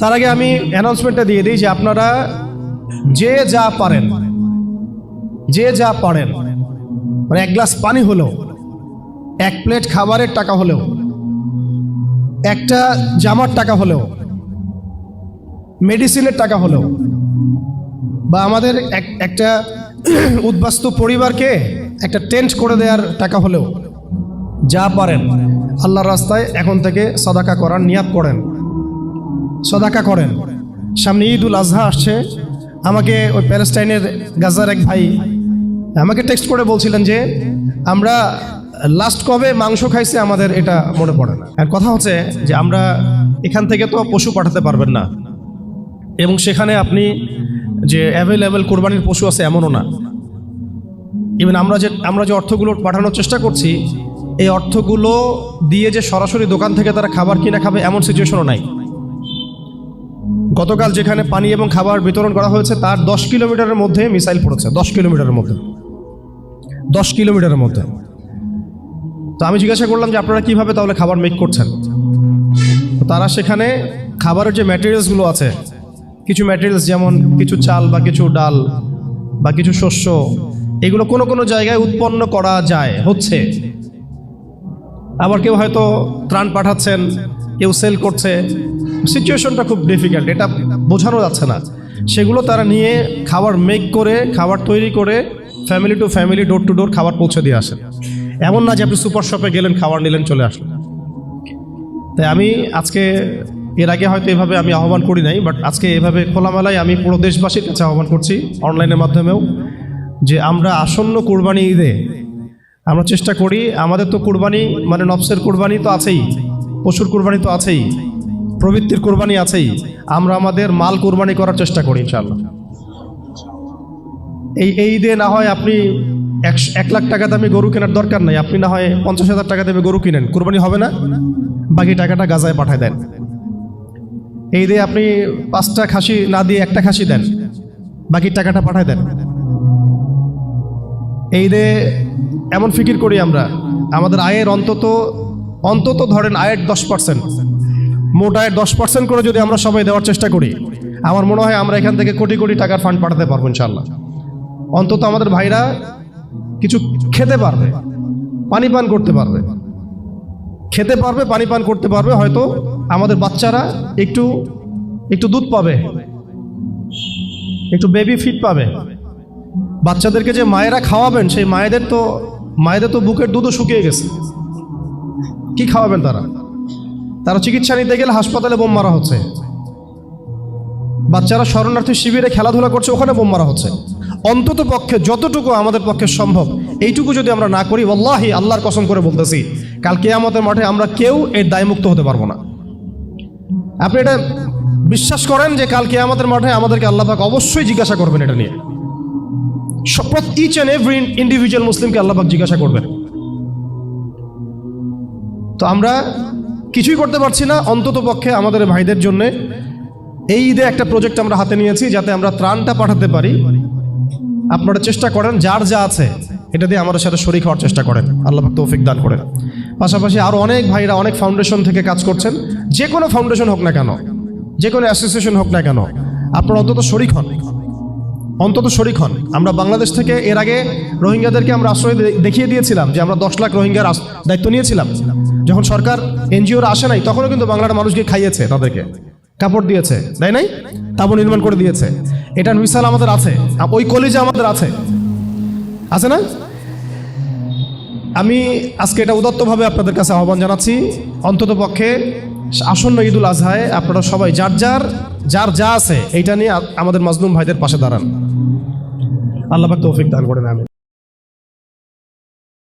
তার আগে আমি অ্যানাউন্সমেন্টটা দিয়ে দিই যে আপনারা যে যা পারেন মানে এক গ্লাস পানি হলেও, এক প্লেট খাবারের টাকা হলেও, একটা জামার টাকা হলেও, মেডিসিনের টাকা হলেও, বা আমাদের একটা উদ্বাস্তু পরিবারকে একটা টেন্ট করে দেওয়ার টাকা হলেও, যা পারেন আল্লাহর রাস্তায় এখন থেকে সাদাকা করার নিয়াত করেন, সাদাকা করেন। সামনে ঈদ উল আজহা আসছে। আমাকে ওই প্যালেস্টাইনের গাজার এক ভাই আমাকে টেক্সট করে বলছিলেন যে আমরা লাস্ট কবে মাংস খাইছে আমাদের এটা মনে পড়ে না। আর কথা হচ্ছে যে আমরা এখান থেকে তো পশু পাঠাতে পারবেন না, এবং সেখানে আপনি যে অ্যাভেলেবেল কোরবানির পশু আছে এমনও না। ইভেন আমরা যে অর্থগুলো পাঠানোর চেষ্টা করছি, এই অর্থগুলো দিয়ে যে সরাসরি দোকান থেকে তারা খাবার কিনে খাবে এমন সিচুয়েশনও নাই। গতকাল যেখানে পানি এবং খাবার বিতরণ করা হয়েছে তার 10 কিলোমিটারের মধ্যে মিসাইল পড়েছে, 10 কিলোমিটারের মধ্যে। তো আমি জিজ্ঞাসা করলাম যে আপনারা কিভাবে তাহলে খাবার মেক করছেন। তারা সেখানে খাবারের যে ম্যাটেরিয়ালসগুলো আছে, কিছু ম্যাটেরিয়ালস যেমন কিছু চাল বা কিছু ডাল বা কিছু শস্য, এগুলো কোনো কোনো জায়গায় উৎপন্ন করা হচ্ছে। আবার কেউ হয়তো ত্রাণ পাঠাচ্ছেন, কেউ সেল করছে। সিচুয়েশনটা খুব ডিফিকাল্ট, এটা বোঝানো যাচ্ছে না। সেগুলো তারা নিয়ে খাবার মেক করে, খাবার তৈরি করে family to family, door to door খাবার পৌঁছে দিয়ে আসেন। এমন না যে আপনি সুপার শপে গেলেন, খাবার নিলেন, চলে আসলেন। তাই আমি আজকে, এর আগে হয়তো এভাবে আমি আহ্বান করি নাই, বাট আজকে এভাবে খোলামেলায় আমি পুরো দেশবাসীর কাছে আহ্বান করছি, অনলাইনের মাধ্যমেও, যে আমরা আসন্ন কুরবানি ঈদে আমরা চেষ্টা করি, আমাদের তো কুরবানি মানে নফসের কুরবানি তো আছেই, পশুর কুরবানি তো আছেই, প্রবৃত্তির কুরবানি আছেই, আমরা আমাদের মাল কুরবানি করার চেষ্টা করি ইনশাআল্লাহ। এই ঈদে না হয় আপনি 1 লাখ টাকা দামে গরু কেনার দরকার নাই, আপনি না হয় 50,000 টাকা দামে গরু কিনেন, কুরবানি হবে না, বাকি টাকাটা গাজায় পাঠায় দেন। এই দিয়ে আপনি 5টা খাসি না দিয়ে 1টা খাসি দেন, বাকি টাকাটা পাঠায় দেন। এই দিয়ে এমন ফিকির করি আমরা, আমাদের আয়ের অন্তত ধরেন আয়ের 10%, মোট আয়ের 10% করে যদি আমরা সবাই দেওয়ার চেষ্টা করি, আমার মনে হয় আমরা এখান থেকে কোটি কোটি টাকার ফান্ড পাঠাতে পারবো ইনশাআল্লাহ। অন্তত আমাদের ভাইরা কিছু খেতে পারবে, পানি পান করতে পারবে, পানি পান করতে পারবে। হয়তো আমাদের বাচ্চারা একটু দুধ পাবে, একটু বেবি ফিড পাবে। বাচ্চাদেরকে যে মায়েরা খাওয়াবেন, সেই মায়েদের তো বুকের দুধও শুকিয়ে গেছে। কি খাওয়াবেন তারা চিকিৎসা নিতে গেলে হাসপাতালে বোম মারা হচ্ছে। বাচ্চারা শরণার্থী শিবিরে খেলাধুলা করছে, ওখানে বোম মারা হচ্ছে। অন্তত পক্ষে যতটুকু আমাদের পক্ষে সম্ভব, এইটুকু যদি আমরা না করি, ওয়াল্লাহি আল্লাহর কসম করে বলতেছি, কাল কিয়ামতের মাঠে আমরা কেউ এর দায়মুক্ত হতে পারবো না। আপনি এটা বিশ্বাস করেন যে কাল কিয়ামতের মাঠে আমাদেরকে আল্লাহ পাক অবশ্যই জিজ্ঞাসা করবেন এটা নিয়ে। ইচ অ্যান্ড এভরি ইন্ডিভিজুয়াল মুসলিমকে আল্লাহ পাক জিজ্ঞাসা করবেন। তো আমরা কিছুই করতে পারছি না, অন্তত পক্ষে আমাদের ভাইদের জন্য এই ঈদে একটা প্রজেক্ট আমরা হাতে নিয়েছি, যাতে আমরা ত্রাণটা পাঠাতে পারি। আপনারা চেষ্টা করেন, যার যা আছে এটা দিয়ে আমাদের সাথে শরীক হওয়ার চেষ্টা করেন, আল্লাহ পাক তৌফিক দান করেন। পাশাপাশি আরও অনেক ভাইরা অনেক ফাউন্ডেশন থেকে কাজ করছেন, যে কোনো ফাউন্ডেশন হোক না কেন, যে কোনো অ্যাসোসিয়েশন হোক না কেন, আপনারা অন্তত শরীক হন। আমরা বাংলাদেশ থেকে এর আগে রোহিঙ্গাদেরকে আমরা আশ্রয় দেখিয়ে দিয়েছিলাম যে আমরা 10 লাখ রোহিঙ্গার দায়িত্ব নিয়েছিলাম। যখন সরকার এনজিওরা আসে নাই, তখনও কিন্তু বাংলার মানুষকে খাইয়েছে, তাদেরকে কাপড় দিয়েছে, তাই নাই, তাবু নির্মাণ করে দিয়েছে। এটার মিসাল আমাদের আছে, ওই কলিজা আমাদের আছে না? আমি আজকে এটা উদাত্তভাবে আপনাদের কাছে আহ্বান জানাচ্ছি, অন্তত পক্ষে আসন্ন ঈদ উল আজহায় আপনারা সবাই যার যা আছে এইটা নিয়ে আমাদের মাজলুম ভাইদের পাশে দাঁড়ান। আল্লাহ পাক তৌফিক দান করেন। আমি